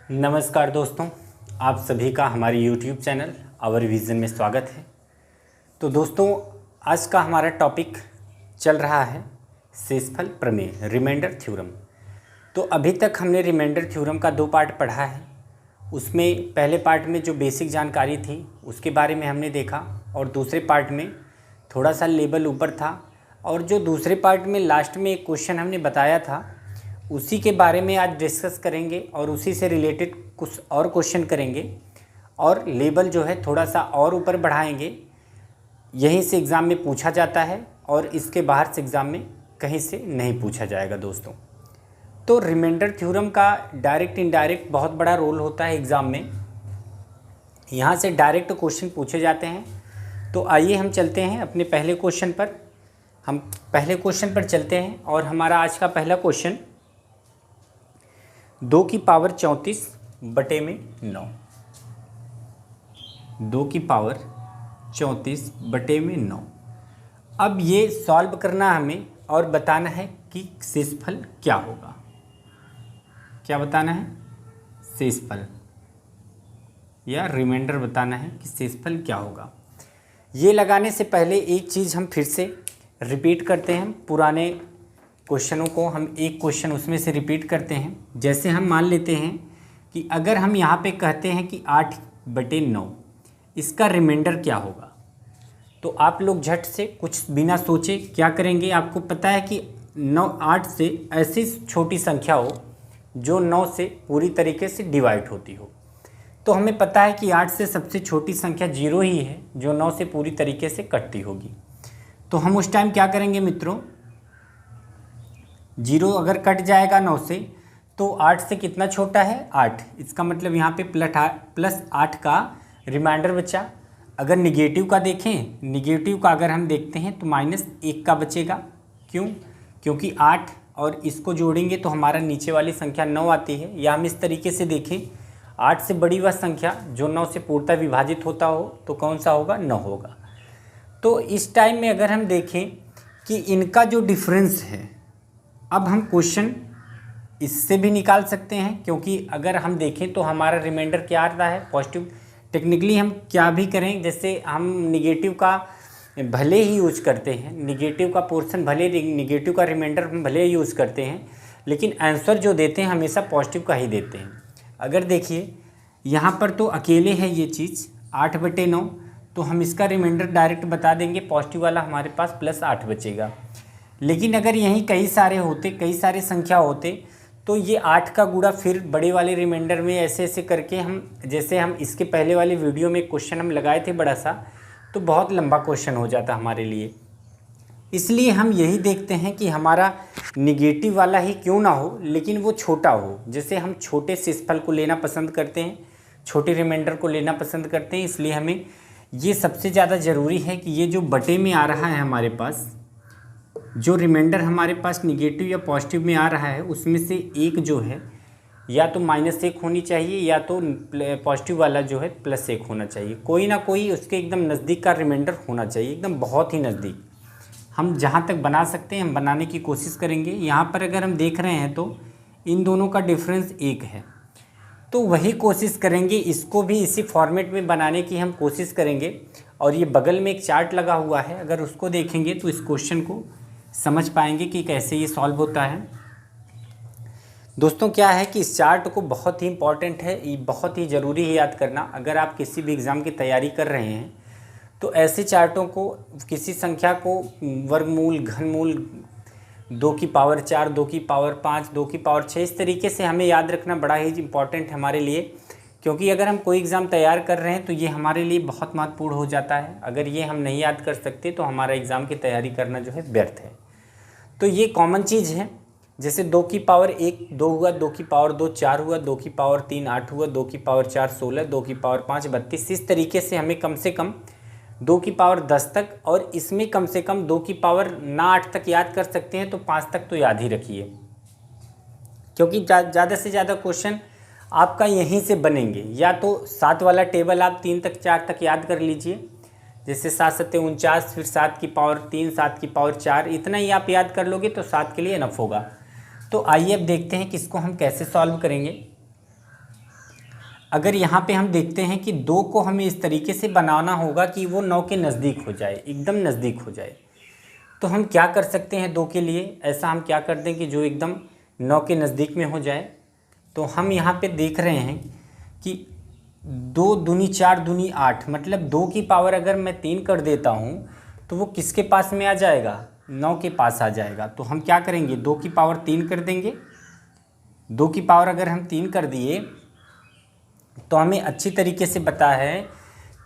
नमस्कार दोस्तों, आप सभी का हमारे YouTube चैनल आवर विज़न में स्वागत है। तो दोस्तों, आज का हमारा टॉपिक चल रहा है शेषफल प्रमेय, रिमाइंडर थ्योरम। तो अभी तक हमने रिमाइंडर थ्योरम का 2 पार्ट पढ़ा है। उसमें पहले पार्ट में जो बेसिक जानकारी थी उसके बारे में हमने देखा और दूसरे पार्ट में थोड़ा सा लेवल ऊपर था, और जो दूसरे पार्ट में लास्ट में एक क्वेश्चन हमने बताया था उसी के बारे में आज डिस्कस करेंगे और उसी से रिलेटेड कुछ और क्वेश्चन करेंगे और लेवल जो है थोड़ा सा और ऊपर बढ़ाएंगे। यहीं से एग्ज़ाम में पूछा जाता है और इसके बाहर से एग्ज़ाम में कहीं से नहीं पूछा जाएगा दोस्तों। तो रिमाइंडर थ्योरम का डायरेक्ट इनडायरेक्ट बहुत बड़ा रोल होता है एग्ज़ाम में। यहाँ से डायरेक्ट क्वेश्चन पूछे जाते हैं। तो आइए हम चलते हैं अपने पहले क्वेश्चन पर। हम पहले क्वेश्चन पर चलते हैं और हमारा आज का पहला क्वेश्चन 2 की पावर 34 बटे में 9। 2 की पावर 34 बटे में 9। अब ये सॉल्व करना हमें और बताना है कि शेषफल क्या होगा। क्या बताना है? शेषफल या रिमाइंडर बताना है कि शेषफल क्या होगा। ये लगाने से पहले एक चीज़ हम फिर से रिपीट करते हैं। पुराने क्वेश्चनों को हम एक क्वेश्चन उसमें से रिपीट करते हैं। जैसे हम मान लेते हैं कि अगर हम यहाँ पे कहते हैं कि 8 बटे 9, इसका रिमाइंडर क्या होगा, तो आप लोग झट से कुछ बिना सोचे क्या करेंगे। आपको पता है कि 8 से ऐसी छोटी संख्या हो जो 9 से पूरी तरीके से डिवाइड होती हो। तो हमें पता है कि 8 से सबसे छोटी संख्या 0 ही है जो 9 से पूरी तरीके से कटती होगी। तो हम उस टाइम क्या करेंगे मित्रों, 0 अगर कट जाएगा 9 से तो 8 से कितना छोटा है? 8। इसका मतलब यहाँ पे +8 का रिमाइंडर बचा। अगर निगेटिव का देखें, निगेटिव का अगर हम देखते हैं तो -1 का बचेगा। क्यों? क्योंकि 8 और इसको जोड़ेंगे तो हमारा नीचे वाली संख्या 9 आती है। या हम इस तरीके से देखें, 8 से बड़ी वह संख्या जो 9 से पूर्णतः विभाजित होता हो तो कौन सा होगा? 9 होगा। तो इस टाइम में अगर हम देखें कि इनका जो डिफरेंस है, अब हम क्वेश्चन इससे भी निकाल सकते हैं, क्योंकि अगर हम देखें तो हमारा रिमाइंडर क्या आता है? पॉजिटिव। टेक्निकली हम क्या भी करें, जैसे हम निगेटिव का भले ही यूज करते हैं, निगेटिव का पोर्शन भले, निगेटिव का रिमाइंडर हम भले ही यूज़ करते हैं, लेकिन आंसर जो देते हैं हमेशा पॉजिटिव का ही देते हैं। अगर देखिए यहाँ पर तो अकेले है ये चीज़ 8 बटे 9, तो हम इसका रिमाइंडर डायरेक्ट बता देंगे, पॉजिटिव वाला हमारे पास +8 बचेगा। लेकिन अगर यहीं कई सारे होते, कई सारे संख्या होते, तो ये 8 का गुणा फिर बड़े वाले रिमाइंडर में ऐसे ऐसे करके हम, जैसे हम इसके पहले वाले वीडियो में क्वेश्चन हम लगाए थे बड़ा सा, तो बहुत लंबा क्वेश्चन हो जाता हमारे लिए। इसलिए हम यही देखते हैं कि हमारा निगेटिव वाला ही क्यों ना हो, लेकिन वो छोटा हो। जैसे हम छोटे शेषफल को लेना पसंद करते हैं, छोटे रिमाइंडर को लेना पसंद करते हैं, इसलिए हमें ये सबसे ज़्यादा ज़रूरी है कि ये जो बटे में आ रहा है हमारे पास, जो रिमाइंडर हमारे पास निगेटिव या पॉजिटिव में आ रहा है, उसमें से एक जो है या तो -1 होनी चाहिए या तो पॉजिटिव वाला जो है +1 होना चाहिए। कोई ना कोई उसके एकदम नज़दीक का रिमाइंडर होना चाहिए, एकदम बहुत ही नज़दीक। हम जहाँ तक बना सकते हैं हम बनाने की कोशिश करेंगे। यहाँ पर अगर हम देख रहे हैं तो इन दोनों का डिफरेंस 1 है, तो वही कोशिश करेंगे, इसको भी इसी फॉर्मेट में बनाने की हम कोशिश करेंगे। और ये बगल में एक चार्ट लगा हुआ है, अगर उसको देखेंगे तो इस क्वेश्चन को समझ पाएंगे कि कैसे ये सॉल्व होता है। दोस्तों क्या है कि इस चार्ट को बहुत ही इम्पॉर्टेंट है, ये बहुत ही ज़रूरी है याद करना। अगर आप किसी भी एग्ज़ाम की तैयारी कर रहे हैं तो ऐसे चार्टों को, किसी संख्या को वर्गमूल, घनमूल, 2 की पावर 4, 2 की पावर 5, 2 की पावर 6, इस तरीके से हमें याद रखना बड़ा ही इम्पॉर्टेंट है हमारे लिए। क्योंकि अगर हम कोई एग्ज़ाम तैयार कर रहे हैं तो ये हमारे लिए बहुत महत्वपूर्ण हो जाता है। अगर ये हम नहीं याद कर सकते तो हमारा एग्ज़ाम की तैयारी करना जो है व्यर्थ है। तो ये कॉमन चीज़ है। जैसे 2 की पावर 1 2 हुआ, 2 की पावर 2 4 हुआ, 2 की पावर 3 8 हुआ, 2 की पावर 4 16, 2 की पावर 5 32। इस तरीके से हमें कम से कम 2 की पावर 10 तक, और इसमें कम से कम 2 की पावर ना 8 तक याद कर सकते हैं तो 5 तक तो याद ही रखिए, क्योंकि ज़्यादा से ज़्यादा क्वेश्चन आपका यहीं से बनेंगे। या तो 7 वाला टेबल आप 3 तक 4 तक याद कर लीजिए, जैसे 7 7 49, फिर 7 की पावर 3, 7 की पावर 4, इतना ही आप याद कर लोगे तो 7 के लिए इनफ होगा। तो आइए अब देखते हैं कि इसको हम कैसे सॉल्व करेंगे। अगर यहाँ पे हम देखते हैं कि 2 को हमें इस तरीके से बनाना होगा कि वो 9 के नज़दीक हो जाए, एकदम नज़दीक हो जाए, तो हम क्या कर सकते हैं 2 के लिए? ऐसा हम क्या कर दें कि जो एकदम 9 के नज़दीक में हो जाए। तो हम यहाँ पे देख रहे हैं कि 2 दूनी 4 दूनी 8, मतलब 2 की पावर अगर मैं 3 कर देता हूँ तो वो किसके पास में आ जाएगा? 9 के पास आ जाएगा। तो हम क्या करेंगे? 2 की पावर 3 कर देंगे। 2 की पावर अगर हम 3 कर दिए तो हमें अच्छी तरीके से पता है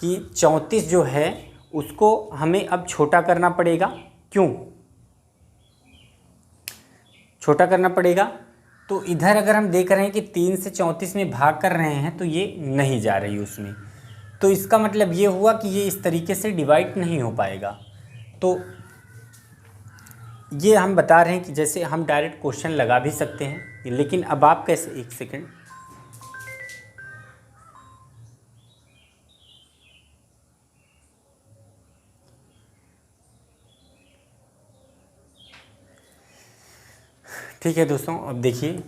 कि 34 जो है उसको हमें अब छोटा करना पड़ेगा। क्यों छोटा करना पड़ेगा? तो इधर अगर हम देख रहे हैं कि 3 से 34 में भाग कर रहे हैं तो ये नहीं जा रही उसमें, तो इसका मतलब ये हुआ कि ये इस तरीके से डिवाइड नहीं हो पाएगा। तो ये हम बता रहे हैं कि जैसे हम डायरेक्ट क्वेश्चन लगा भी सकते हैं, लेकिन अब आप कैसे, एक सेकेंड, ठीक है दोस्तों। अब देखिए,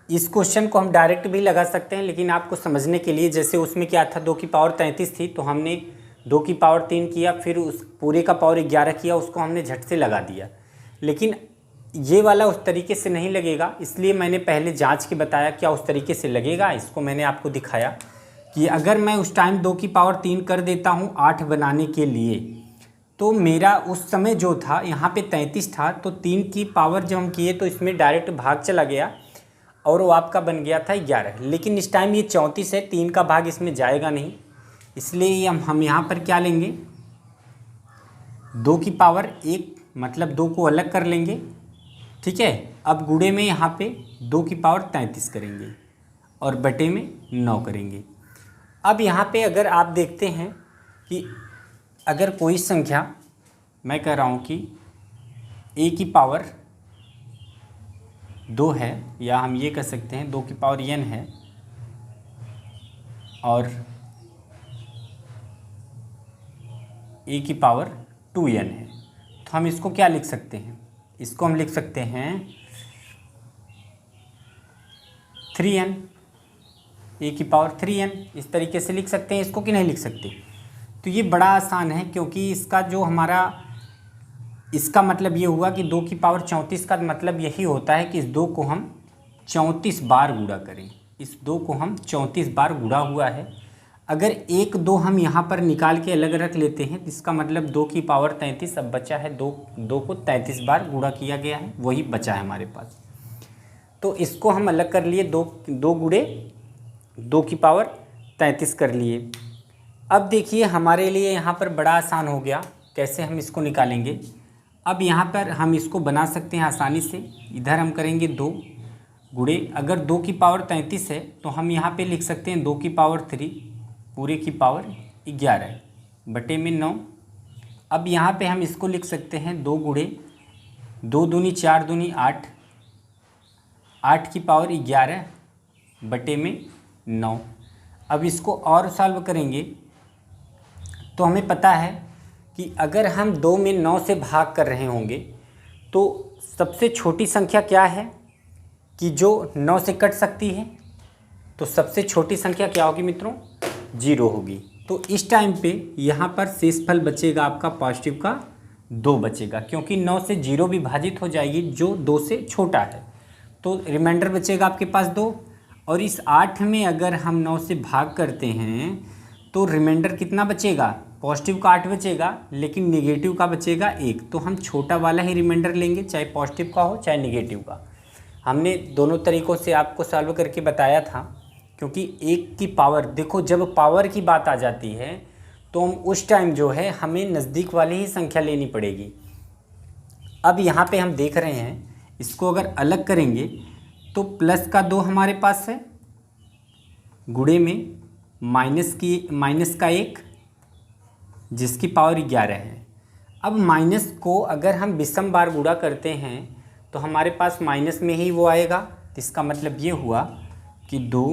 इस क्वेश्चन को हम डायरेक्ट भी लगा सकते हैं, लेकिन आपको समझने के लिए, जैसे उसमें क्या था, 2 की पावर 33 थी तो हमने 2 की पावर 3 किया, फिर उस पूरे का पावर 11 किया, उसको हमने झट से लगा दिया। लेकिन ये वाला उस तरीके से नहीं लगेगा, इसलिए मैंने पहले जांच के बताया क्या उस तरीके से लगेगा। इसको मैंने आपको दिखाया कि अगर मैं उस टाइम 2 की पावर 3 कर देता हूँ 8 बनाने के लिए, तो मेरा उस समय जो था यहाँ पे 33 था, तो 3 की पावर जब हम किए तो इसमें डायरेक्ट भाग चला गया और वो आपका बन गया था 11। लेकिन इस टाइम ये 34 है, 3 का भाग इसमें जाएगा नहीं, इसलिए हम यहाँ पर क्या लेंगे? 2 की पावर 1, मतलब 2 को अलग कर लेंगे, ठीक है। अब गुणे में यहाँ पे 2 की पावर 33 करेंगे और बटे में 9 करेंगे। अब यहाँ पे अगर आप देखते हैं कि अगर कोई संख्या, मैं कह रहा हूँ कि a की पावर 2 है, या हम ये कह सकते हैं 2 की पावर n है, और a की पावर 2n है, तो हम इसको क्या लिख सकते हैं? इसको हम लिख सकते हैं 3n, a की पावर 3n, इस तरीके से लिख सकते हैं इसको, कि नहीं लिख सकते? तो ये बड़ा आसान है, क्योंकि इसका जो हमारा, इसका मतलब ये हुआ कि 2 की पावर 34 का मतलब यही होता है कि इस 2 को हम 34 बार गुणा करें। इस 2 को हम 34 बार गुणा हुआ है। अगर 1 2 हम यहाँ पर निकाल के अलग रख लेते हैं तो इसका मतलब 2 की पावर 33 अब बचा है, 2 को 33 बार गुणा किया गया है, वही बचा है हमारे पास। तो इसको हम अलग कर लिए, 2 गुणे 2 की पावर 33 कर लिए। अब देखिए हमारे लिए यहाँ पर बड़ा आसान हो गया, कैसे हम इसको निकालेंगे? अब यहाँ पर हम इसको बना सकते हैं आसानी से। इधर हम करेंगे 2 गुणे, अगर 2 की पावर 33 है तो हम यहाँ पे लिख सकते हैं 2 की पावर 3 पूरे की पावर 11 बटे में 9। अब यहाँ पे हम इसको लिख सकते हैं 2 गुणे 2 दूनी 4 दूनी 8, 8 की पावर 11 बटे में 9। अब इसको और सॉल्व करेंगे तो हमें पता है कि अगर हम 2 में 9 से भाग कर रहे होंगे तो सबसे छोटी संख्या क्या है कि जो 9 से कट सकती है? तो सबसे छोटी संख्या क्या होगी मित्रों? 0 होगी। तो इस टाइम पे यहाँ पर शेषफल बचेगा आपका पॉजिटिव का 2 बचेगा, क्योंकि 9 से 0 विभाजित हो जाएगी जो 2 से छोटा है, तो रिमाइंडर बचेगा आपके पास 2। और इस 8 में अगर हम 9 से भाग करते हैं तो रिमाइंडर कितना बचेगा? पॉजिटिव का 8 बचेगा, लेकिन निगेटिव का बचेगा 1। तो हम छोटा वाला ही रिमाइंडर लेंगे, चाहे पॉजिटिव का हो चाहे निगेटिव का। हमने दोनों तरीक़ों से आपको सॉल्व करके बताया था, क्योंकि 1 की पावर, देखो जब पावर की बात आ जाती है तो हम उस टाइम जो है हमें नज़दीक वाली ही संख्या लेनी पड़ेगी। अब यहाँ पे हम देख रहे हैं, इसको अगर अलग करेंगे तो प्लस का 2 हमारे पास है, गुणे में माइनस का 1 जिसकी पावर 11 है। अब माइनस को अगर हम विषम बार गुणा करते हैं तो हमारे पास माइनस में ही वो आएगा, तो इसका मतलब ये हुआ कि 2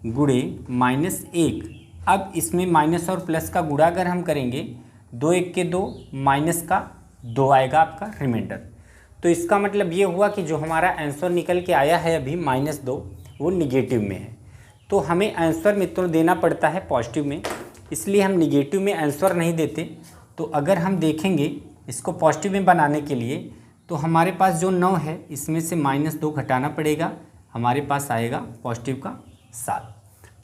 गुणे -1। अब इसमें माइनस और प्लस का गुणा अगर हम करेंगे, 2 1 के 2, माइनस का 2 आएगा आपका रिमाइंडर। तो इसका मतलब ये हुआ कि जो हमारा आंसर निकल के आया है अभी -2, वो निगेटिव में है। तो हमें आंसर मित्रों देना पड़ता है पॉजिटिव में, इसलिए हम निगेटिव में आंसर नहीं देते। तो अगर हम देखेंगे इसको पॉजिटिव में बनाने के लिए, तो हमारे पास जो 9 है इसमें से -2 घटाना पड़ेगा, हमारे पास आएगा पॉजिटिव का 7,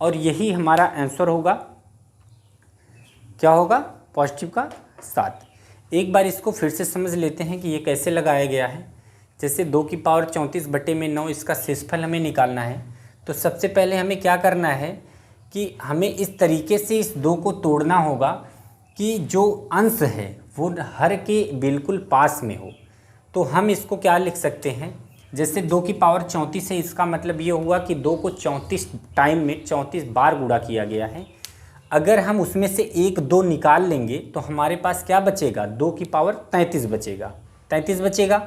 और यही हमारा आंसर होगा। क्या होगा? पॉजिटिव का 7। एक बार इसको फिर से समझ लेते हैं कि ये कैसे लगाया गया है। जैसे 2 की पावर 34/9 इसका शेषफल हमें निकालना है। तो सबसे पहले हमें क्या करना है कि हमें इस तरीके से इस 2 को तोड़ना होगा कि जो अंश है वो हर के बिल्कुल पास में हो। तो हम इसको क्या लिख सकते हैं, जैसे 2 की पावर 34 है, इसका मतलब ये हुआ कि 2 को 34 टाइम में 34 बार गुणा किया गया है। अगर हम उसमें से 1 2 निकाल लेंगे तो हमारे पास क्या बचेगा? 2 की पावर 33 बचेगा, 33 बचेगा।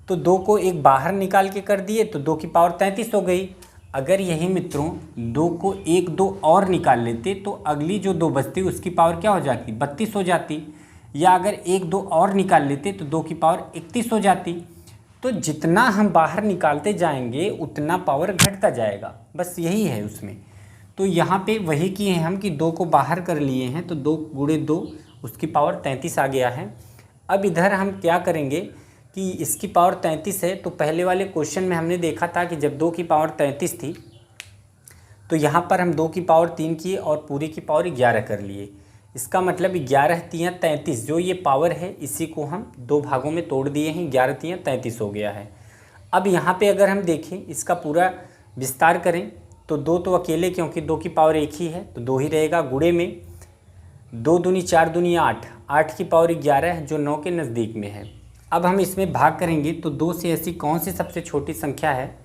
तो 2 को 1 बाहर निकाल के कर दिए तो 2 की पावर 33 हो गई। अगर यही मित्रों 2 को 1 2 और निकाल लेते तो अगली जो 2 बचती उसकी पावर क्या हो जाती? 32 हो जाती। या अगर 1 2 और निकाल लेते तो 2 की पावर 31 हो जाती। तो जितना हम बाहर निकालते जाएंगे उतना पावर घटता जाएगा, बस यही है उसमें। तो यहाँ पे वही किए हैं हम कि 2 को बाहर कर लिए हैं, तो 2 गुणे 2 उसकी पावर 33 आ गया है। अब इधर हम क्या करेंगे कि इसकी पावर 33 है, तो पहले वाले क्वेश्चन में हमने देखा था कि जब 2 की पावर 33 थी तो यहाँ पर हम 2 की पावर 3 किए और पूरी की पावर 11 कर लिए। इसका मतलब 11 तियाँ 33, जो ये पावर है इसी को हम 2 भागों में तोड़ दिए हैं, 11 तियाँ 33 हो गया है। अब यहाँ पे अगर हम देखें इसका पूरा विस्तार करें तो 2 तो अकेले, क्योंकि 2 की पावर 1 ही है तो 2 ही रहेगा। गुणे में 2 दूनी 4 दूनी 8, 8 की पावर 11 है जो 9 के नज़दीक में है। अब हम इसमें भाग करेंगे तो 2 से ऐसी कौन सी सबसे छोटी संख्या है,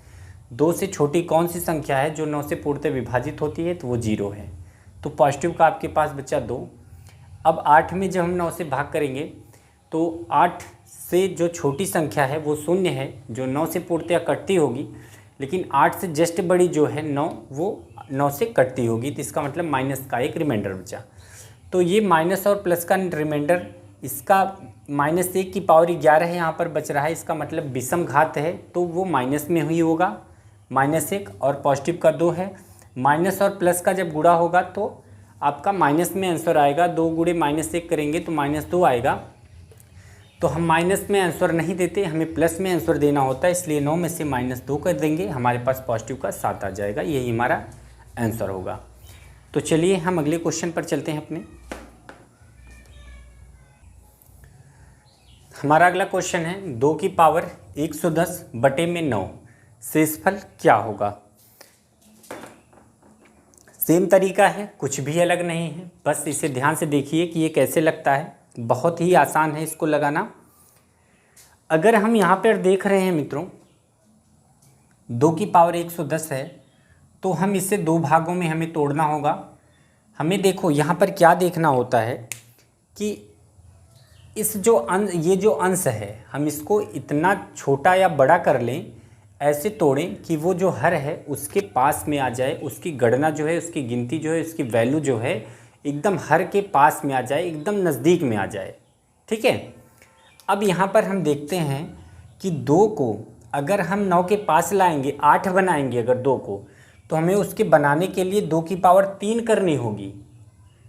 2 से छोटी कौन सी संख्या है जो 9 से पूर्णतः विभाजित होती है, तो वो 0 है। तो पॉजिटिव का आपके पास बचा 2। अब 8 में जब हम 9 से भाग करेंगे तो 8 से जो छोटी संख्या है वो 0 है, जो 9 से पूर्णतः कटती होगी, लेकिन 8 से जस्ट बड़ी जो है 9 वो 9 से कटती होगी। तो इसका मतलब माइनस का एक रिमाइंडर बचा। तो ये माइनस और प्लस का रिमाइंडर, इसका -1 की पावर 11 है यहाँ पर बच रहा है, इसका मतलब विषम घात है तो वो माइनस में ही होगा, -1, और पॉजिटिव का 2 है। माइनस और प्लस का जब गुणा होगा तो आपका माइनस में आंसर आएगा। 2 गुणे -1 करेंगे तो -2 आएगा। तो हम माइनस में आंसर नहीं देते, हमें प्लस में आंसर देना होता है, इसलिए 9 में से -2 कर देंगे, हमारे पास पॉजिटिव का 7 आ जाएगा। यही हमारा आंसर होगा। तो चलिए हम अगले क्वेश्चन पर चलते हैं अपने। हमारा अगला क्वेश्चन है 2 की पावर 110/9 शेषफल क्या होगा। सेम तरीका है, कुछ भी अलग नहीं है, बस इसे ध्यान से देखिए कि ये कैसे लगता है। बहुत ही आसान है इसको लगाना। अगर हम यहाँ पर देख रहे हैं मित्रों 2 की पावर 110 है, तो हम इसे 2 भागों में हमें तोड़ना होगा। हमें देखो यहाँ पर क्या देखना होता है कि इस जो ये जो अंश है हम इसको इतना छोटा या बड़ा कर लें, ऐसे तोड़ें कि वो जो हर है उसके पास में आ जाए, उसकी गणना जो है, उसकी गिनती जो है, उसकी वैल्यू जो है एकदम हर के पास में आ जाए, एकदम नज़दीक में आ जाए। ठीक है। अब यहाँ पर हम देखते हैं कि 2 को अगर हम 9 के पास लाएंगे, 8 बनाएंगे अगर 2 को, तो हमें उसके बनाने के लिए 2 की पावर 3 करनी होगी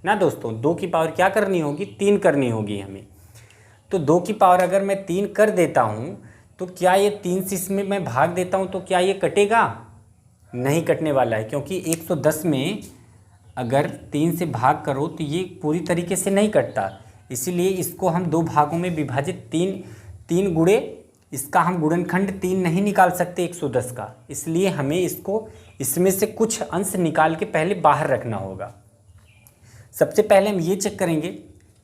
ना दोस्तों। 2 की पावर क्या करनी होगी? 3 करनी होगी हमें। तो 2 की पावर अगर मैं 3 कर देता हूँ तो क्या ये 3 से इसमें मैं भाग देता हूँ तो क्या ये कटेगा? नहीं कटने वाला है, क्योंकि 110 में अगर 3 से भाग करो तो ये पूरी तरीके से नहीं कटता। इसीलिए इसको हम 2 भागों में विभाजित 3 गुणे, इसका हम गुणनखंड 3 नहीं निकाल सकते 110 का, इसलिए हमें इसको इसमें से कुछ अंश निकाल के पहले बाहर रखना होगा। सबसे पहले हम ये चेक करेंगे।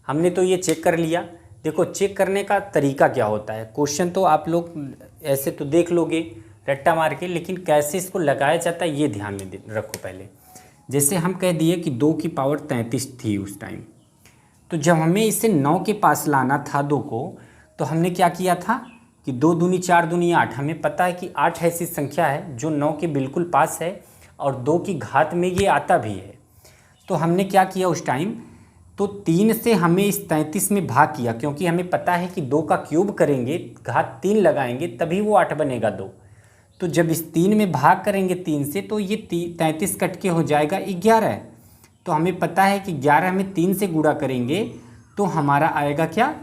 हमने तो ये चेक कर लिया। देखो चेक करने का तरीका क्या होता है, क्वेश्चन तो आप लोग ऐसे तो देख लोगे रट्टा मार के, लेकिन कैसे इसको लगाया जाता है ये ध्यान में रखो पहले। जैसे हम कह दिए कि 2 की पावर 33 थी उस टाइम, तो जब हमें इसे 9 के पास लाना था 2 को, तो हमने क्या किया था कि 2 दूनी 4 दूनी 8। हमें पता है कि 8 ऐसी संख्या है जो 9 के बिल्कुल पास है और 2 की घात में ये आता भी है। तो हमने क्या किया उस टाइम, तो 3 से हमें इस 33 में भाग किया, क्योंकि हमें पता है कि 2 का क्यूब करेंगे, घात 3 लगाएंगे तभी वो 8 बनेगा 2। तो जब इस 3 में भाग करेंगे 3 से तो ये 33 कट के हो जाएगा 11। तो हमें पता है कि 11 में 3 से गुणा करेंगे तो हमारा आएगा क्या,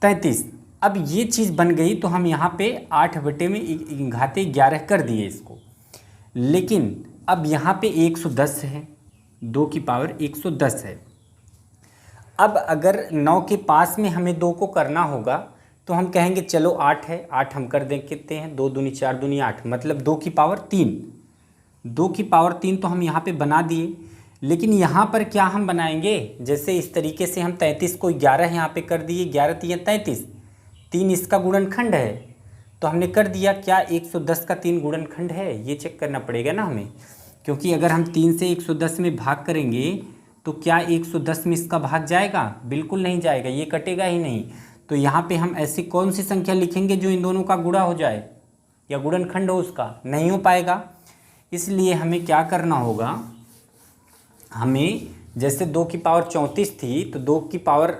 33। अब ये चीज़ बन गई तो हम यहाँ पे 8/11 कर दिए इसको। लेकिन अब यहाँ पे 110 है, 2 की पावर 110 है। अब अगर 9 के पास में हमें 2 को करना होगा तो हम कहेंगे चलो 8 है, 8 हम कर देते हैं, 2 दूनी 4 दूनी 8, मतलब 2 की पावर 3। 2 की पावर 3 तो हम यहाँ पे बना दिए। लेकिन यहाँ पर क्या हम बनाएंगे, जैसे इस तरीके से हम 33 को 11 यहाँ पे कर दिए, 11 3 33, 3 इसका गुणनखंड है तो हमने कर दिया। क्या 110 का 3 गुणनखंड है, ये चेक करना पड़ेगा ना हमें, क्योंकि अगर हम 3 से 110 में भाग करेंगे तो क्या 110 में इसका भाग जाएगा, बिल्कुल नहीं जाएगा, ये कटेगा ही नहीं। तो यहाँ पे हम ऐसी कौन सी संख्या लिखेंगे जो इन दोनों का गुणा हो जाए या गुणनखंड हो उसका, नहीं हो पाएगा। इसलिए हमें क्या करना होगा, हमें जैसे 2 की पावर 34 थी तो 2 की पावर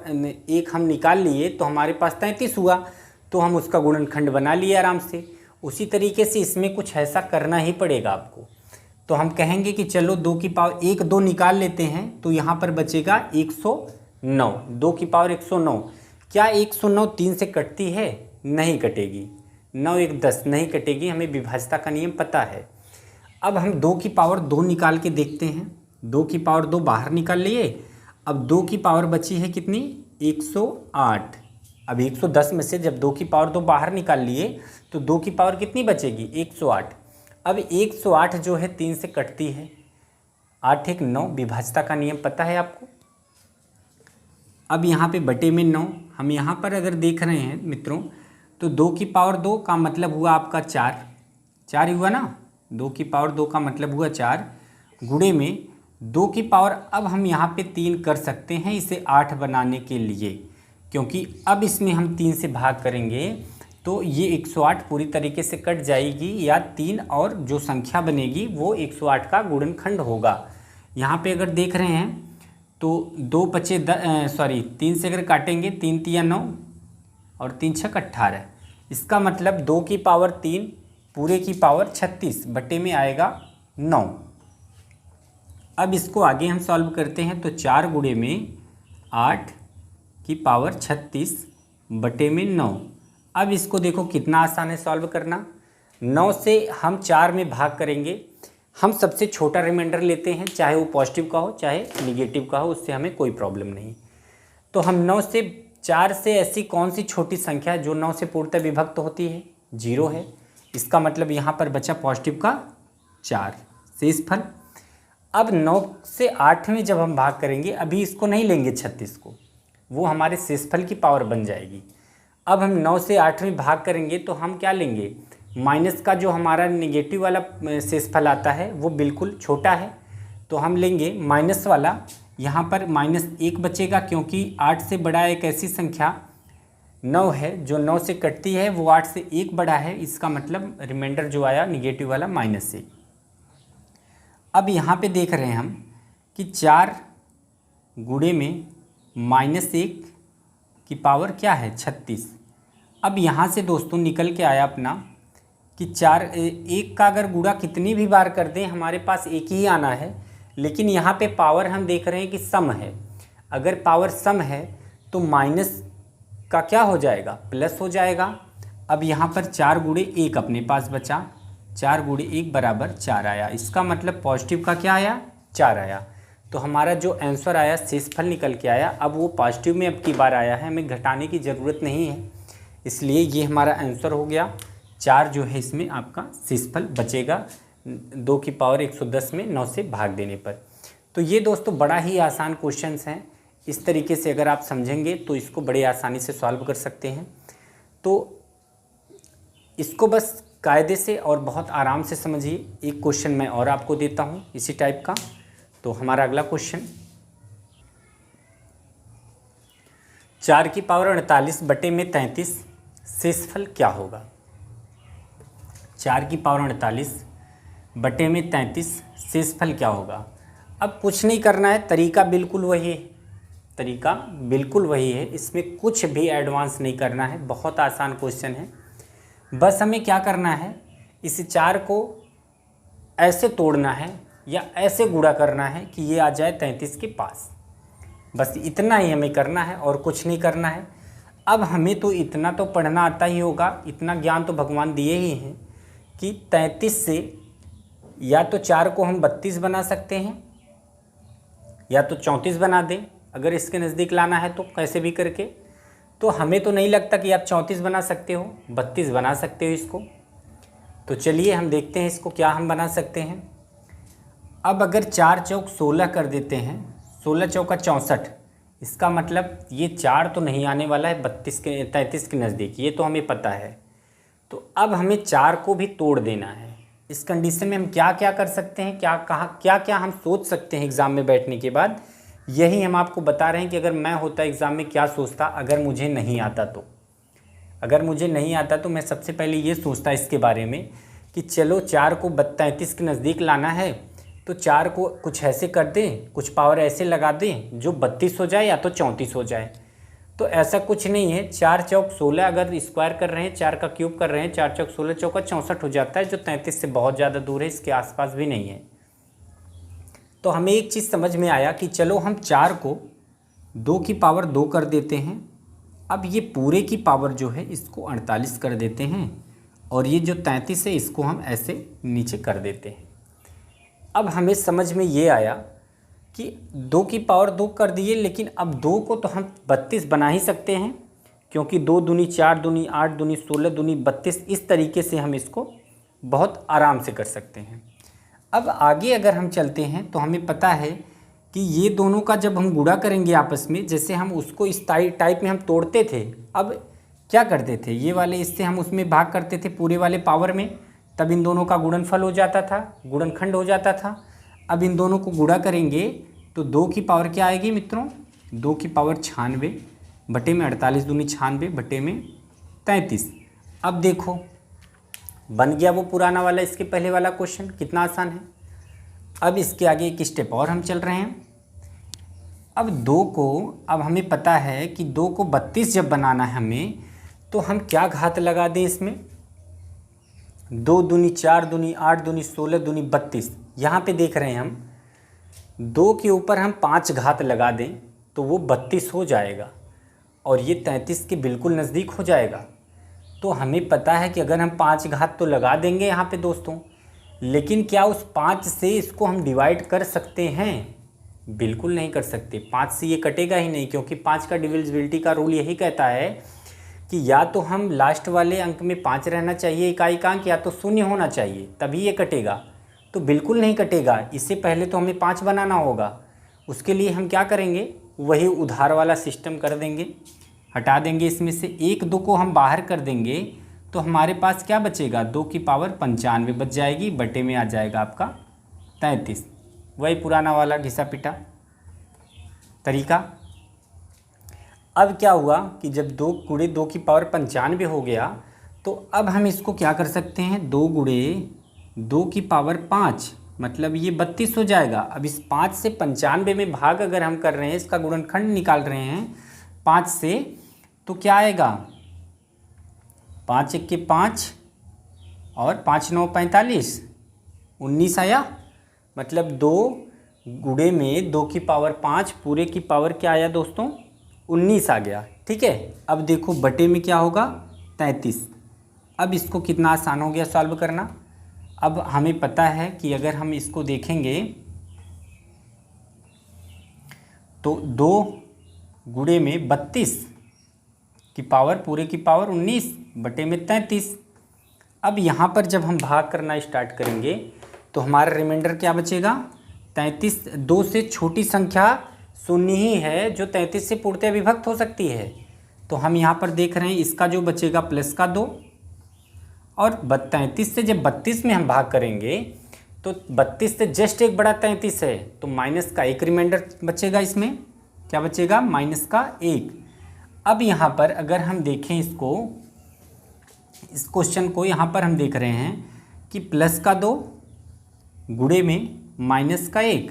1 हम निकाल लिए तो हमारे पास 33 हुआ, तो हम उसका गुणनखंड बना लिए आराम से। उसी तरीके से इसमें कुछ ऐसा करना ही पड़ेगा आपको। तो हम कहेंगे कि चलो 2 की पावर 1 2 निकाल लेते हैं तो यहाँ पर बचेगा 109, 2 की पावर 109। क्या 109 3 से कटती है, नहीं कटेगी। 9 1 10 नहीं कटेगी, हमें विभाज्यता का नियम पता है। अब हम 2 की पावर 2 निकाल के देखते हैं। 2 की पावर 2 बाहर निकाल लिए। अब 2 की पावर बची है कितनी, 108। अब 110 में से जब 2 की पावर 2 बाहर निकाल लिए तो 2 की पावर कितनी बचेगी, 108। अब 108 जो है 3 से कटती है, 8 1 9, विभाज्यता का नियम पता है आपको। अब यहाँ पे बटे में 9, हम यहाँ पर अगर देख रहे हैं मित्रों तो 2 की पावर 2 का मतलब हुआ आपका 4 ही हुआ ना, 2 की पावर 2 का मतलब हुआ 4 गुणे में 2 की पावर। अब हम यहाँ पे 3 कर सकते हैं इसे 8 बनाने के लिए, क्योंकि अब इसमें हम 3 से भाग करेंगे तो ये 108 पूरी तरीके से कट जाएगी, या 3 और जो संख्या बनेगी वो 108 का गुणनखंड होगा। यहाँ पे अगर देख रहे हैं तो 2 बचे 3 से अगर काटेंगे 3 3 9 और 3 6 18, इसका मतलब 2 की पावर 3 पूरे की पावर 36 बटे में आएगा 9। अब इसको आगे हम सॉल्व करते हैं तो 4 गुणे में 8 की पावर 36 बटे में 9। अब इसको देखो कितना आसान है सॉल्व करना। 9 से हम 4 में भाग करेंगे, हम सबसे छोटा रिमाइंडर लेते हैं, चाहे वो पॉजिटिव का हो चाहे निगेटिव का हो, उससे हमें कोई प्रॉब्लम नहीं। तो हम 9 से 4 से ऐसी कौन सी छोटी संख्या है जो 9 से पूर्णतः विभक्त होती है, 0 है। इसका मतलब यहाँ पर बचा पॉजिटिव का 4 शेषफल। अब 9 से 8 में जब हम भाग करेंगे, अभी इसको नहीं लेंगे 36 को, वो हमारे शेषफल की पावर बन जाएगी। अब हम 9 से 8 में भाग करेंगे तो हम क्या लेंगे, माइनस का जो हमारा नेगेटिव वाला शेषफल आता है वो बिल्कुल छोटा है, तो हम लेंगे माइनस वाला। यहाँ पर -1 बचेगा, क्योंकि 8 से बड़ा एक ऐसी संख्या 9 है जो 9 से कटती है, वो 8 से 1 बड़ा है। इसका मतलब रिमाइंडर जो आया निगेटिव वाला -1। अब यहाँ पे देख रहे हैं हम कि 4 गुणे में -1 की पावर क्या है, 36। अब यहाँ से दोस्तों निकल के आया अपना कि 1 का अगर गुणा कितनी भी बार कर दें हमारे पास 1 ही आना है। लेकिन यहाँ पे पावर हम देख रहे हैं कि सम है। अगर पावर सम है तो माइनस का क्या हो जाएगा, प्लस हो जाएगा। अब यहाँ पर 4 गुणे 1 अपने पास बचा, 4 गुणे 1 बराबर 4 आया। इसका मतलब पॉजिटिव का क्या आया, 4 आया। तो हमारा जो आंसर आया शेषफल निकल के आया। अब वो पॉजिटिव में अब की बार आया है, हमें घटाने की ज़रूरत नहीं है, इसलिए ये हमारा आंसर हो गया। 4 जो है इसमें आपका शेषफल बचेगा 2 की पावर 110 में 9 से भाग देने पर। तो ये दोस्तों बड़ा ही आसान क्वेश्चंस हैं। इस तरीके से अगर आप समझेंगे तो इसको बड़े आसानी से सॉल्व कर सकते हैं। तो इसको बस कायदे से और बहुत आराम से समझिए। एक क्वेश्चन मैं और आपको देता हूँ इसी टाइप का। तो हमारा अगला क्वेश्चन, 4 की पावर 48 बटे में 33 शेषफल क्या होगा। 4 की पावर 48 बटे में 33 शेषफल क्या होगा। अब कुछ नहीं करना है, तरीका बिल्कुल वही है, तरीका बिल्कुल वही है, इसमें कुछ भी एडवांस नहीं करना है, बहुत आसान क्वेश्चन है। बस हमें क्या करना है, इस 4 को ऐसे तोड़ना है या ऐसे गुणा करना है कि ये आ जाए 33 के पास। बस इतना ही हमें करना है और कुछ नहीं करना है। अब हमें तो इतना तो पढ़ना आता ही होगा, इतना ज्ञान तो भगवान दिए ही हैं कि 33 से या तो 4 को हम 32 बना सकते हैं या तो 34 बना दें। अगर इसके नज़दीक लाना है तो कैसे भी करके, तो हमें तो नहीं लगता कि आप 34 बना सकते हो, 32 बना सकते हो इसको। तो चलिए हम देखते हैं इसको क्या हम बना सकते हैं। अब अगर 4 चौक 16 कर देते हैं, 16 चौका 64, इसका मतलब ये 4 तो नहीं आने वाला है 33 के नज़दीक, ये तो हमें पता है। तो अब हमें 4 को भी तोड़ देना है। इस कंडीशन में हम क्या क्या कर सकते हैं, क्या क्या हम सोच सकते हैं एग्ज़ाम में बैठने के बाद, यही हम आपको बता रहे हैं कि अगर मैं होता एग्ज़ाम में क्या सोचता अगर मुझे नहीं आता तो। अगर मुझे नहीं आता तो मैं सबसे पहले ये सोचता इसके बारे में कि चलो 4 को 33 के नज़दीक लाना है तो 4 को कुछ ऐसे कर दें, कुछ पावर ऐसे लगा दें जो 32 हो जाए या तो 34 हो जाए। तो ऐसा कुछ नहीं है, 4 चौक 16 अगर स्क्वायर कर रहे हैं, 4 का क्यूब कर रहे हैं, 4 चौक 16 चौका 64 हो जाता है, जो 33 से बहुत ज़्यादा दूर है, इसके आसपास भी नहीं है। तो हमें एक चीज़ समझ में आया कि चलो हम 4 को 2 की पावर 2 कर देते हैं। अब ये पूरे की पावर जो है इसको 48 कर देते हैं और ये जो 33 है इसको हम ऐसे नीचे कर देते हैं। अब हमें समझ में ये आया कि 2 की पावर 2 कर दिए, लेकिन अब 2 को तो हम 32 बना ही सकते हैं, क्योंकि 2 दूनी 4 दूनी 8 दूनी 16 दूनी 32, इस तरीके से हम इसको बहुत आराम से कर सकते हैं। अब आगे अगर हम चलते हैं तो हमें पता है कि ये दोनों का जब हम गुणा करेंगे आपस में, जैसे हम उसको इस टाइप में हम तोड़ते थे, अब क्या करते थे, ये वाले इससे हम उसमें भाग करते थे पूरे वाले पावर में, तब इन दोनों का गुणनफल हो जाता था, गुणनखंड हो जाता था। अब इन दोनों को गुणा करेंगे तो 2 की पावर क्या आएगी मित्रों, 2 की पावर 96 बटे में 48 दूनी 96 बटे में 33। अब देखो बन गया वो पुराना वाला, इसके पहले वाला क्वेश्चन, कितना आसान है। अब इसके आगे एक स्टेप और हम चल रहे हैं। अब 2 को, अब हमें पता है कि 2 को 32 जब बनाना है हमें, तो हम क्या घात लगा दें इसमें, 2 दूनी 4 दूनी 8 दूनी 16 दूनी 32। यहाँ पे देख रहे हैं हम 2 के ऊपर हम 5 घात लगा दें तो वो 32 हो जाएगा और ये 33 के बिल्कुल नज़दीक हो जाएगा। तो हमें पता है कि अगर हम 5 घात तो लगा देंगे यहाँ पे दोस्तों, लेकिन क्या उस 5 से इसको हम डिवाइड कर सकते हैं, बिल्कुल नहीं कर सकते। 5 से ये कटेगा ही नहीं, क्योंकि 5 का डिविजिबिलिटी का रूल यही कहता है कि या तो हम लास्ट वाले अंक में 5 रहना चाहिए इकाई का अंक, या तो 0 होना चाहिए, तभी ये कटेगा। तो बिल्कुल नहीं कटेगा, इससे पहले तो हमें 5 बनाना होगा। उसके लिए हम क्या करेंगे, वही उधार वाला सिस्टम कर देंगे, हटा देंगे इसमें से 1 2 को हम बाहर कर देंगे, तो हमारे पास क्या बचेगा, 2 की पावर 95 बच जाएगी, बटे में आ जाएगा आपका 33। वही पुराना वाला घिसा पिटा तरीका। अब क्या हुआ कि जब 2 गुणे 2 की पावर 95 हो गया, तो अब हम इसको क्या कर सकते हैं, 2 गुणे 2 की पावर 5, मतलब ये 32 हो जाएगा। अब इस 5 से 95 में भाग अगर हम कर रहे हैं, इसका गुणनखंड निकाल रहे हैं 5 से, तो क्या आएगा, 5 1 के 5 और 5 9 45, 19 आया। मतलब 2 गुणे में 2 की पावर 5 पूरे की पावर क्या आया दोस्तों, 19 आ गया। ठीक है, अब देखो बटे में क्या होगा, 33। अब इसको कितना आसान हो गया सॉल्व करना। अब हमें पता है कि अगर हम इसको देखेंगे तो 2 गुणे में 32 की पावर पूरे की पावर 19 बटे में 33। अब यहाँ पर जब हम भाग करना स्टार्ट करेंगे तो हमारा रिमाइंडर क्या बचेगा, 33। 2 से छोटी संख्या 0 ही है जो 33 से पूर्णतः विभक्त हो सकती है। तो हम यहाँ पर देख रहे हैं इसका जो बचेगा प्लस का 2, और 33 से जब 32 में हम भाग करेंगे तो 32 से जस्ट एक बड़ा 33 है, तो माइनस का 1 रिमाइंडर बचेगा। इसमें क्या बचेगा, माइनस का 1। अब यहाँ पर अगर हम देखें इसको, इस क्वेश्चन को यहाँ पर हम देख रहे हैं कि प्लस का 2 गुणे में माइनस का 1,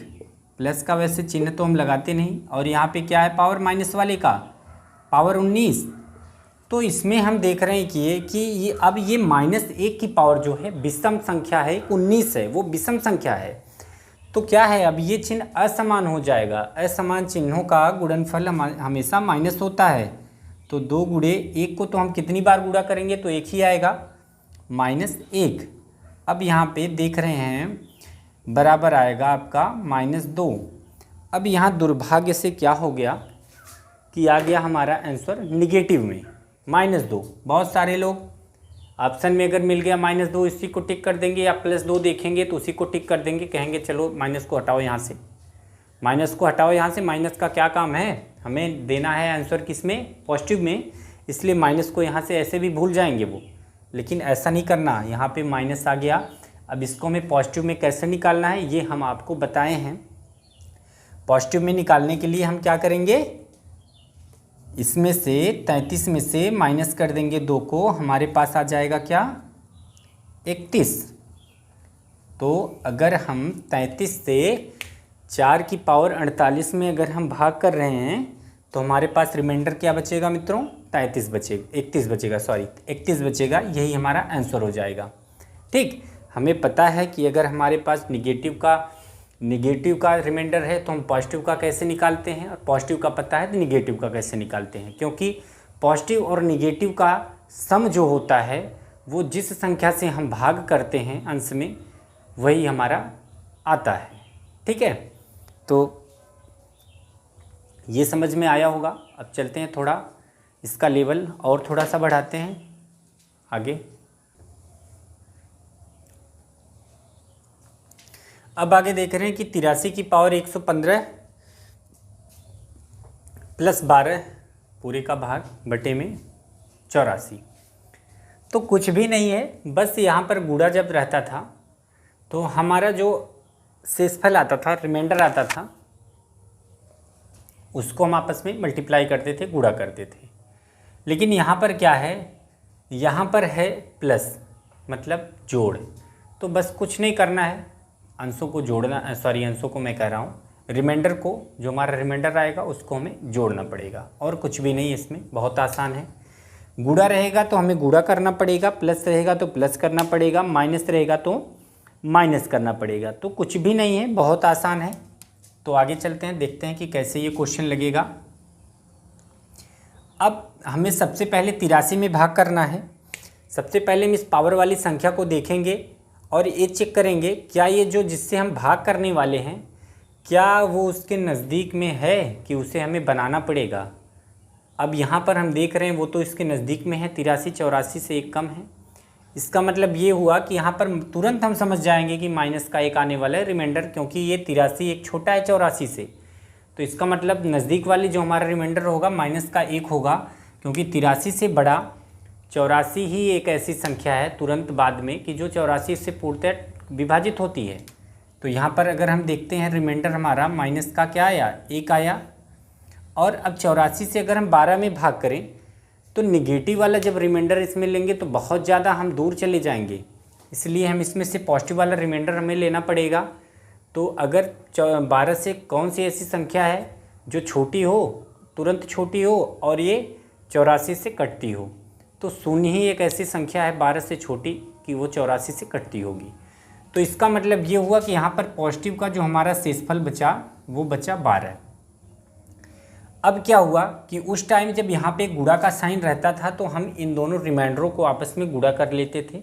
प्लस का वैसे चिन्ह तो हम लगाते नहीं, और यहाँ पे क्या है पावर माइनस वाले का पावर 19, तो इसमें हम देख रहे हैं कि ये अब ये -1 की पावर जो है विषम संख्या है, 19 है, वो विषम संख्या है। तो क्या है, अब ये चिन्ह असमान हो जाएगा। असमान चिन्हों का गुणनफल हमेशा माइनस होता है। तो 2 गुणे 1 को तो हम कितनी बार गुणा करेंगे तो 1 ही आएगा, -1। अब यहाँ पे देख रहे हैं बराबर आएगा आपका -2। अब यहाँ दुर्भाग्य से क्या हो गया कि आ गया हमारा आंसर निगेटिव में -2। बहुत सारे लोग ऑप्शन में अगर मिल गया -2 इसी को टिक कर देंगे, या +2 देखेंगे तो उसी को टिक कर देंगे, कहेंगे चलो माइनस को हटाओ यहाँ से, माइनस को हटाओ यहाँ से। माइनस का क्या काम है, हमें देना है आंसर किस में, पॉजिटिव में, इसलिए माइनस को यहाँ से ऐसे भी भूल जाएंगे वो। लेकिन ऐसा नहीं करना, यहाँ पे माइनस आ गया। अब इसको हमें पॉजिटिव में कैसे निकालना है ये हम आपको बताए हैं। पॉजिटिव में निकालने के लिए हम क्या करेंगे, इसमें से 33 में से माइनस कर देंगे 2 को, हमारे पास आ जाएगा क्या, 31। तो अगर हम 33 से 4 की पावर 48 में अगर हम भाग कर रहे हैं तो हमारे पास रिमाइंडर क्या बचेगा मित्रों, 31 बचेगा, 31 बचेगा, सॉरी 31 बचेगा। यही हमारा आंसर हो जाएगा। ठीक, हमें पता है कि अगर हमारे पास निगेटिव का रिमाइंडर है तो हम पॉजिटिव का कैसे निकालते हैं, और पॉजिटिव का पता है तो निगेटिव का कैसे निकालते हैं, क्योंकि पॉजिटिव और निगेटिव का सम जो होता है वो जिस संख्या से हम भाग करते हैं अंश में वही हमारा आता है। ठीक है, तो ये समझ में आया होगा। अब चलते हैं थोड़ा इसका लेवल और थोड़ा सा बढ़ाते हैं आगे। अब आगे देख रहे हैं कि 83 की पावर 115 + 12 पूरे का भाग बटे में 84। तो कुछ भी नहीं है, बस यहाँ पर गुणा जब रहता था तो हमारा जो शेषफल आता था, रिमाइंडर आता था, उसको हम आपस में मल्टीप्लाई करते थे, गुणा करते थे। लेकिन यहाँ पर क्या है, यहाँ पर है प्लस, मतलब जोड़। तो बस कुछ नहीं करना है, अंशों को जोड़ना, सॉरी अंशों को मैं कह रहा हूँ, रिमाइंडर को, जो हमारा रिमाइंडर आएगा उसको हमें जोड़ना पड़ेगा, और कुछ भी नहीं, इसमें बहुत आसान है। गुणा रहेगा तो हमें गुणा करना पड़ेगा, प्लस रहेगा तो प्लस करना पड़ेगा, माइनस रहेगा तो माइनस करना पड़ेगा। तो कुछ भी नहीं है, बहुत आसान है। तो आगे चलते हैं, देखते हैं कि कैसे ये क्वेश्चन लगेगा। अब हमें सबसे पहले 83 में भाग करना है। सबसे पहले हम इस पावर वाली संख्या को देखेंगे और ये चेक करेंगे क्या ये जो जिससे हम भाग करने वाले हैं क्या वो उसके नज़दीक में है कि उसे हमें बनाना पड़ेगा। अब यहाँ पर हम देख रहे हैं वो तो इसके नज़दीक में है, 83 84 से एक कम है। इसका मतलब ये हुआ कि यहाँ पर तुरंत हम समझ जाएंगे कि माइनस का 1 आने वाला है रिमाइंडर, क्योंकि ये 83 एक छोटा है 84 से। तो इसका मतलब नज़दीक वाली जो हमारा रिमाइंडर होगा माइनस का 1 होगा, क्योंकि 83 से बड़ा 84 ही एक ऐसी संख्या है तुरंत बाद में कि जो 84 से पूर्णतः विभाजित होती है। तो यहाँ पर अगर हम देखते हैं रिमाइंडर हमारा माइनस का क्या आया, 1 आया। और अब 84 से अगर हम 12 में भाग करें तो निगेटिव वाला जब रिमाइंडर इसमें लेंगे तो बहुत ज़्यादा हम दूर चले जाएंगे, इसलिए हम इसमें से पॉजिटिव वाला रिमाइंडर हमें लेना पड़ेगा। तो अगर 12 से कौन सी ऐसी संख्या है जो छोटी हो, तुरंत छोटी हो, और ये 84 से कटती हो, तो 0 ही एक ऐसी संख्या है 12 से छोटी कि वो 84 से कटती होगी। तो इसका मतलब ये हुआ कि यहाँ पर पॉजिटिव का जो हमारा शेषफल बचा वो बचा 12। अब क्या हुआ कि उस टाइम जब यहाँ पे गुणा का साइन रहता था तो हम इन दोनों रिमाइंडरों को आपस में गुणा कर लेते थे,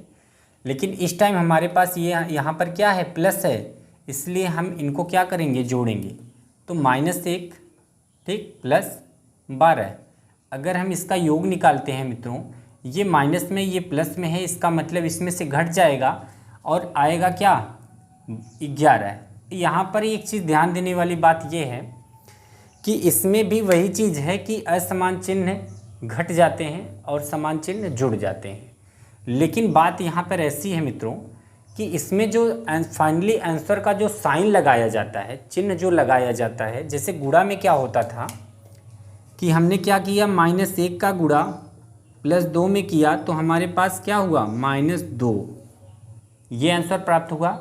लेकिन इस टाइम हमारे पास ये यहाँ पर क्या है, प्लस है, इसलिए हम इनको क्या करेंगे, जोड़ेंगे। तो -1 ठीक प्लस 12। अगर हम इसका योग निकालते हैं मित्रों, ये माइनस में ये प्लस में है, इसका मतलब इसमें से घट जाएगा और आएगा क्या, 11। यहाँ पर एक चीज़ ध्यान देने वाली बात ये है कि इसमें भी वही चीज़ है कि असमान चिन्ह घट जाते हैं और समान चिन्ह जुड़ जाते हैं। लेकिन बात यहाँ पर ऐसी है मित्रों कि इसमें जो फाइनली आंसर का जो साइन लगाया जाता है, चिन्ह जो लगाया जाता है, जैसे गुणा में क्या होता था कि हमने क्या किया, -1 का गुणा +2 में किया तो हमारे पास क्या हुआ, -2, ये आंसर प्राप्त हुआ।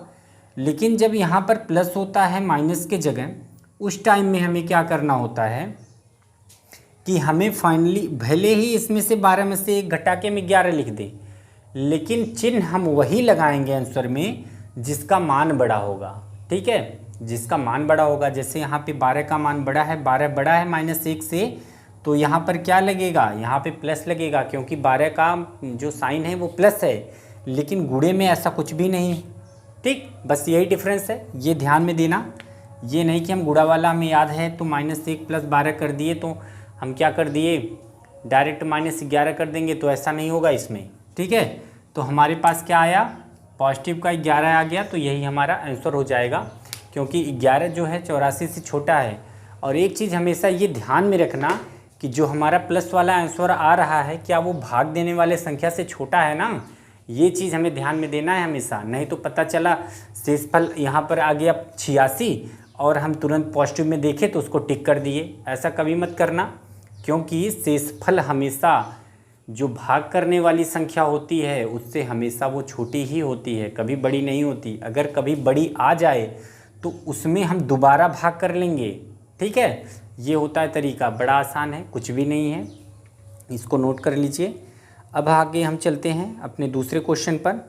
लेकिन जब यहाँ पर प्लस होता है माइनस के जगह, उस टाइम में हमें क्या करना होता है कि हमें फाइनली भले ही इसमें से 12 में से 1 घटा के हम 11 लिख दें, लेकिन चिन्ह हम वही लगाएंगे आंसर में जिसका मान बड़ा होगा। ठीक है, जिसका मान बड़ा होगा। जैसे यहाँ पे 12 का मान बड़ा है, 12 बड़ा है -1 से, तो यहाँ पर क्या लगेगा, यहाँ पे प्लस लगेगा, क्योंकि 12 का जो साइन है वो प्लस है, लेकिन गुणे में ऐसा कुछ भी नहीं है। ठीक, बस यही डिफरेंस है, ये ध्यान में देना। ये नहीं कि हम गुणा वाला हमें याद है तो -1 + 12 कर दिए तो हम क्या कर दिए डायरेक्ट -11 कर देंगे, तो ऐसा नहीं होगा इसमें। ठीक है, तो हमारे पास क्या आया, पॉजिटिव का 11 आ गया, तो यही हमारा आंसर हो जाएगा, क्योंकि 11 जो है 84 से छोटा है। और एक चीज़ हमेशा ये ध्यान में रखना कि जो हमारा प्लस वाला आंसर आ रहा है क्या वो भाग देने वाले संख्या से छोटा है ना, ये चीज़ हमें ध्यान में देना है हमेशा। नहीं तो पता चला शेषफल यहाँ पर आ गया 86 और हम तुरंत पॉजिटिव में देखें तो उसको टिक कर दिए, ऐसा कभी मत करना, क्योंकि शेषफल हमेशा जो भाग करने वाली संख्या होती है उससे हमेशा वो छोटी ही होती है, कभी बड़ी नहीं होती। अगर कभी बड़ी आ जाए तो उसमें हम दोबारा भाग कर लेंगे। ठीक है, ये होता है तरीका, बड़ा आसान है, कुछ भी नहीं है, इसको नोट कर लीजिए। अब आगे हम चलते हैं अपने दूसरे क्वेश्चन पर।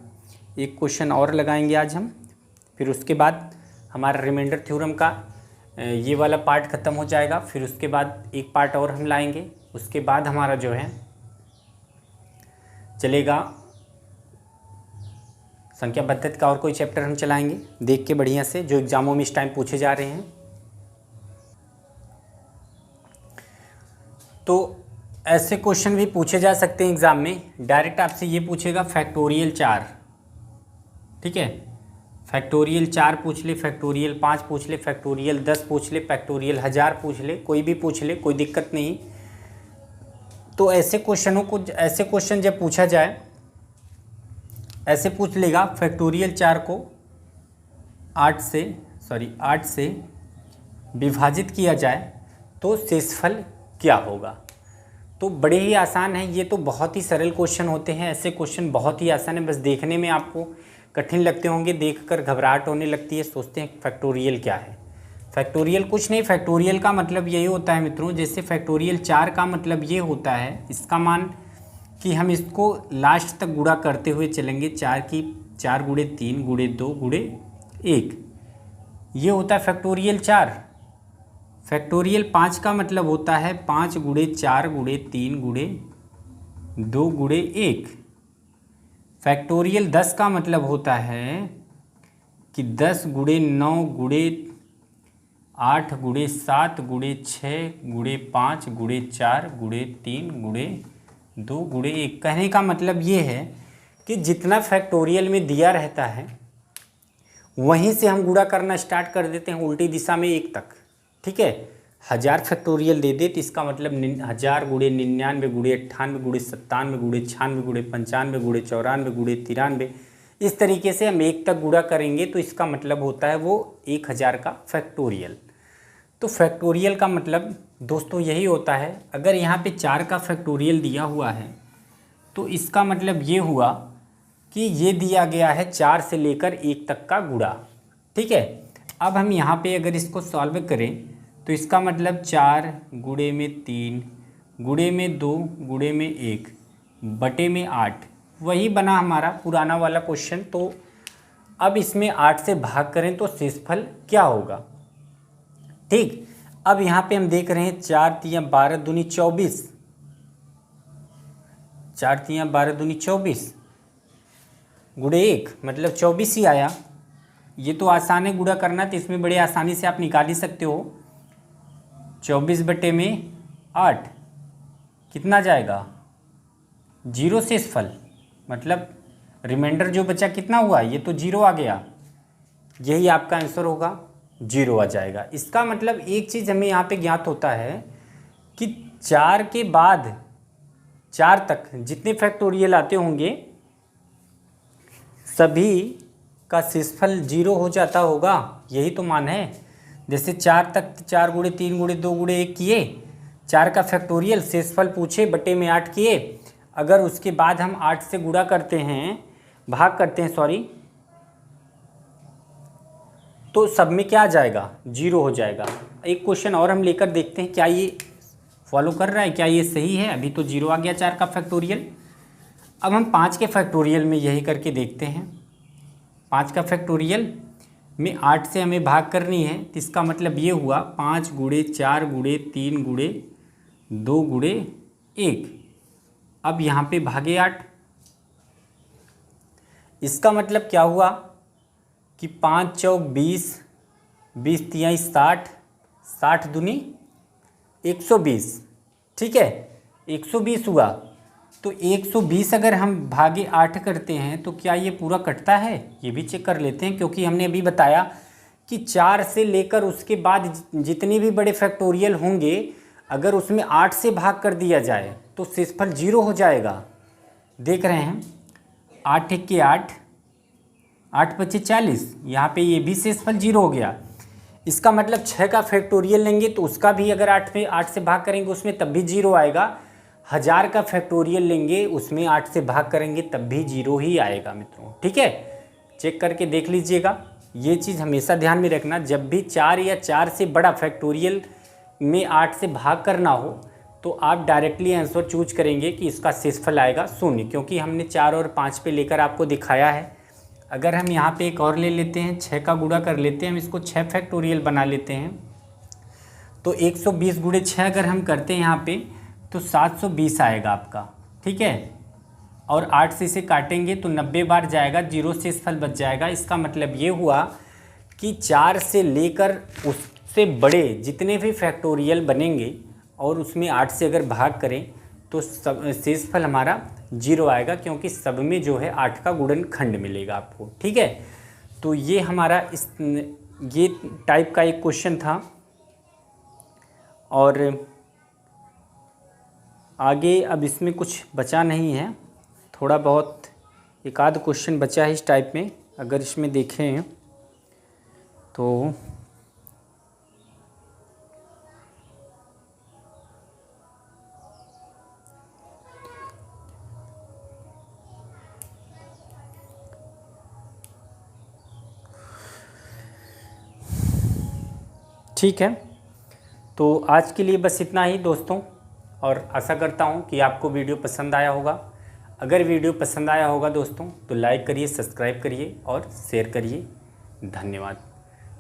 एक क्वेश्चन और लगाएंगे आज हम, फिर उसके बाद हमारा रिमाइंडर थ्योरम का ये वाला पार्ट ख़त्म हो जाएगा। फिर उसके बाद एक पार्ट और हम लाएंगे, उसके बाद हमारा जो है चलेगा संख्या पद्धति का और कोई चैप्टर हम चलाएंगे देख के बढ़िया से, जो एग्जामों में इस टाइम पूछे जा रहे हैं। तो ऐसे क्वेश्चन भी पूछे जा सकते हैं एग्ज़ाम में। डायरेक्ट आपसे ये पूछेगा फैक्टोरियल 4, ठीक है, फैक्टोरियल 4 पूछ ले, फैक्टोरियल 5 पूछ ले, फैक्टोरियल 10 पूछ ले, फैक्टोरियल 1000 पूछ ले, कोई भी पूछ ले, कोई दिक्कत नहीं। तो ऐसे क्वेश्चन जब पूछा जाए, ऐसे पूछ लेगा फैक्टोरियल 4 को 8 से विभाजित किया जाए तो शेषफल क्या होगा। तो बड़े ही आसान है, ये तो बहुत ही सरल क्वेश्चन होते हैं। ऐसे क्वेश्चन बहुत ही आसान है, बस देखने में आपको कठिन लगते होंगे, देखकर घबराहट होने लगती है, सोचते हैं फैक्टोरियल क्या है। फैक्टोरियल कुछ नहीं, फैक्टोरियल का मतलब यही होता है मित्रों, जैसे फैक्टोरियल 4 का मतलब ये होता है, इसका मान कि हम इसको लास्ट तक गुणा करते हुए चलेंगे, 4 की 4 गुणे 3 गुणे 2 गुणे 1, ये होता है फैक्टोरियल 4। फैक्टोरियल 5 का मतलब होता है 5 गुणे 4 गुणे 3 गुणे 2 गुणे 1। फैक्टोरियल 10 का मतलब होता है कि 10 गुणे 9 गुणे 8 गुणे 7 गुणे 6 गुणे 5 गुणे 4 गुणे 3 गुणे 2 गुणे 1। कहने का मतलब ये है कि जितना फैक्टोरियल में दिया रहता है वहीं से हम गुणा करना स्टार्ट कर देते हैं उल्टी दिशा में 1 तक। ठीक है, 1000 फैक्टोरियल दे दे तो इसका मतलब 1000 गुणे 99 गुणे 98 गुणे 97 गुणे 96 गुणे 95 गुणे 94 गुणे 93, इस तरीके से हम 1 तक गुणा करेंगे तो इसका मतलब होता है वो 1000 का फैक्टोरियल। तो फैक्टोरियल का मतलब दोस्तों यही होता है। अगर यहाँ पे 4 का फैक्टोरियल दिया हुआ है तो इसका मतलब ये हुआ कि ये दिया गया है 4 से लेकर 1 तक का गुणा। ठीक है, अब हम यहाँ पे अगर इसको सॉल्व करें तो इसका मतलब 4 गुणे में 3 गुणे में 2 गुणे में 1 बटे में 8, वही बना हमारा पुराना वाला क्वेश्चन। तो अब इसमें 8 से भाग करें तो शेषफल क्या होगा। ठीक, अब यहाँ पे हम देख रहे हैं 4 तियाँ 12 दूनी 24, 4 तियाँ 12 दूनी 24 गुणे 1 मतलब 24 ही आया। ये तो आसान है गुणा करना, तो इसमें बड़े आसानी से आप निकाल ही सकते हो। 24 बटे में 8 कितना जाएगा 0 शेषफल, मतलब रिमाइंडर जो बचा कितना हुआ, ये तो 0 आ गया, यही आपका आंसर होगा, 0 आ जाएगा। इसका मतलब एक चीज़ हमें यहाँ पे ज्ञात होता है कि 4 के बाद 4 तक जितने फैक्टोरियल आते होंगे सभी का शेषफल 0 हो जाता होगा, यही तो मान है। जैसे 4 तक 4 गुणे 3 गुणे 2 गुणे 1 किए, 4 का फैक्टोरियल शेषफल पूछे बटे में 8 किए, अगर उसके बाद हम 8 से गुणा करते हैं, भाग करते हैं सॉरी, तो सब में क्या आ जाएगा 0 हो जाएगा। एक क्वेश्चन और हम लेकर देखते हैं क्या ये फॉलो कर रहा है? क्या ये सही है? अभी तो 0 आ गया 4 का फैक्टोरियल। अब हम 5 के फैक्टोरियल में यही करके देखते हैं। 5 का फैक्टोरियल में 8 से हमें भाग करनी है, तो इसका मतलब ये हुआ 5 गुणे 4 गुणे 3 गुणे 2 गुणे 1। अब यहाँ पे भागे 8। इसका मतलब क्या हुआ कि 5 चौक 20, 20 तिहाई 60, 60 दूनी 120। ठीक है, 120 हुआ। तो 120 अगर हम भागे 8 करते हैं तो क्या ये पूरा कटता है? ये भी चेक कर लेते हैं, क्योंकि हमने अभी बताया कि 4 से लेकर उसके बाद जितने भी बड़े फैक्टोरियल होंगे, अगर उसमें 8 से भाग कर दिया जाए तो शेषफल 0 हो जाएगा। देख रहे हैं, 8 1 8, 8 5 40, यहाँ पे ये भी शेषफल 0 हो गया। इसका मतलब 6 का फैक्टोरियल लेंगे तो उसका भी अगर 8 से भाग करेंगे उसमें तब भी 0 आएगा। 1000 का फैक्टोरियल लेंगे उसमें 8 से भाग करेंगे तब भी 0 ही आएगा मित्रों। ठीक है, चेक करके देख लीजिएगा। ये चीज़ हमेशा ध्यान में रखना, जब भी 4 या 4 से बड़ा फैक्टोरियल में 8 से भाग करना हो तो आप डायरेक्टली आंसर चूज करेंगे कि इसका शेषफल आएगा 0, क्योंकि हमने 4 और 5 पे लेकर आपको दिखाया है। अगर हम यहाँ पे एक और ले लेते हैं, 6 का गुणा कर लेते हैं, हम इसको 6 फैक्टोरियल बना लेते हैं, तो 120 गुणे 6 अगर हम करते हैं यहाँ पे तो 720 आएगा आपका। ठीक है, और 8 से इसे काटेंगे तो 90 बार जाएगा, 0 शेषफल बच जाएगा। इसका मतलब ये हुआ कि 4 से लेकर उससे बड़े जितने भी फैक्टोरियल बनेंगे और उसमें 8 से अगर भाग करें तो शेषफल हमारा 0 आएगा, क्योंकि सब में जो है 8 का गुणनखंड मिलेगा आपको। ठीक है, तो ये हमारा ये टाइप का एक क्वेश्चन था। और आगे अब इसमें कुछ बचा नहीं है, थोड़ा बहुत एक आध क्वेश्चन बचा है इस टाइप में। अगर इसमें देखें तो ठीक है, तो आज के लिए बस इतना ही दोस्तों, और आशा करता हूँ कि आपको वीडियो पसंद आया होगा। अगर वीडियो पसंद आया होगा दोस्तों तो लाइक करिए, सब्सक्राइब करिए और शेयर करिए। धन्यवाद।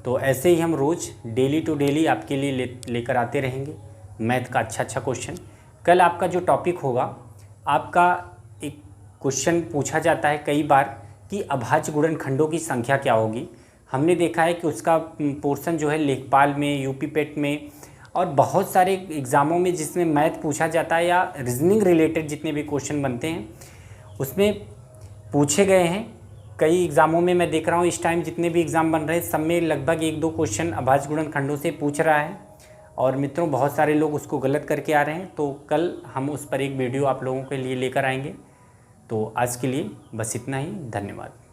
तो ऐसे ही हम रोज़ डेली टू डेली आपके लिए लेकर आते रहेंगे मैथ का अच्छा क्वेश्चन। कल आपका जो टॉपिक होगा, आपका एक क्वेश्चन पूछा जाता है कई बार कि अभाज्य गुणनखंडों की संख्या क्या होगी। हमने देखा है कि उसका पोर्शन जो है लेखपाल में, यूपी पेट में और बहुत सारे एग्ज़ामों में जिसमें मैथ पूछा जाता है या रीजनिंग रिलेटेड जितने भी क्वेश्चन बनते हैं उसमें पूछे गए हैं। कई एग्ज़ामों में मैं देख रहा हूँ इस टाइम जितने भी एग्ज़ाम बन रहे हैं सब में लगभग 1-2 क्वेश्चन अभाज्य गुणनखंडों से पूछ रहा है, और मित्रों बहुत सारे लोग उसको गलत करके आ रहे हैं। तो कल हम उस पर एक वीडियो आप लोगों के लिए लेकर आएंगे। तो आज के लिए बस इतना ही। धन्यवाद।